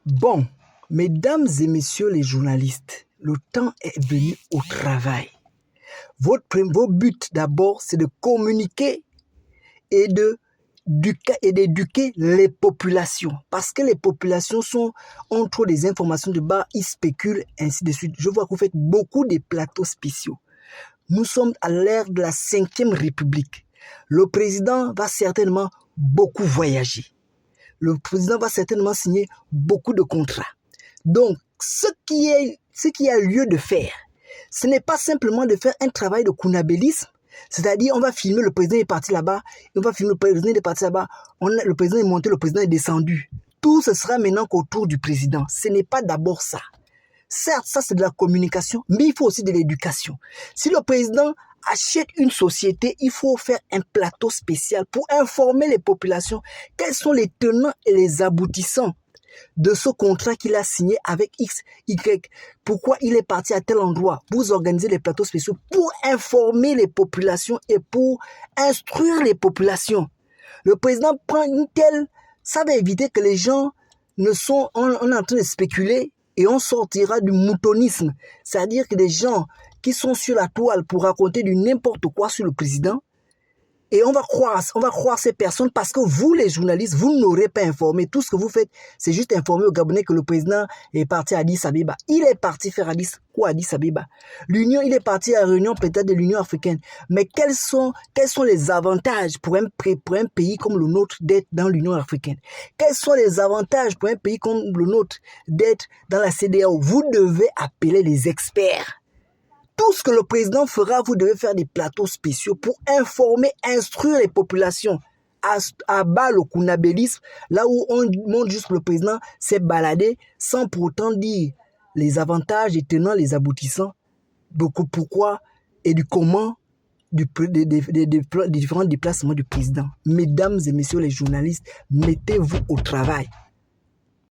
Bon, mesdames et messieurs les journalistes, le temps est venu au travail. Vos buts d'abord, c'est de communiquer et d'éduquer les populations. Parce que les populations ont trop des informations de bas, ils spéculent, ainsi de suite. Je vois que vous faites beaucoup de plateaux spéciaux. Nous sommes à l'ère de la 5e République. Le président va certainement beaucoup voyager. Le président va certainement signer beaucoup de contrats. Donc, ce qui a lieu de faire, ce n'est pas simplement de faire un travail de kunabélisme, c'est-à-dire on va filmer le président est parti là-bas, on va filmer le président est parti là-bas, le président est monté, le président est descendu. Tout ce sera maintenant qu'autour du président. Ce n'est pas d'abord ça. Certes, ça c'est de la communication, mais il faut aussi de l'éducation. Si le président achète une société, il faut faire un plateau spécial pour informer les populations quels sont les tenants et les aboutissants de ce contrat qu'il a signé avec X, Y. Pourquoi il est parti à tel endroit. Vous organisez les plateaux spéciaux pour informer les populations et pour instruire les populations. Le président prend une telle... Ça va éviter que les gens on est en train de spéculer et on sortira du moutonisme. C'est-à-dire que des gens qui sont sur la toile pour raconter du n'importe quoi sur le président, et on va croire ces personnes parce que vous, les journalistes, vous n'aurez pas informé. Tout ce que vous faites, c'est juste informer aux Gabonais que le président est parti à Addis Abeba. Il est parti faire Addis Abeba. Il est parti à la réunion peut-être de l'Union africaine. Mais quels sont les avantages pour un pays comme le nôtre d'être dans l'Union africaine? Quels sont les avantages pour un pays comme le nôtre d'être dans la CEDEAO? Vous devez appeler les experts. Tout ce que le président fera, vous devez faire des plateaux spéciaux pour informer, instruire les populations. À bas le kunabélisme, là où on montre juste que le président s'est baladé sans pour autant dire les avantages et tenants, les aboutissants, pourquoi et du comment des différents déplacements du président. Mesdames et messieurs les journalistes, mettez-vous au travail.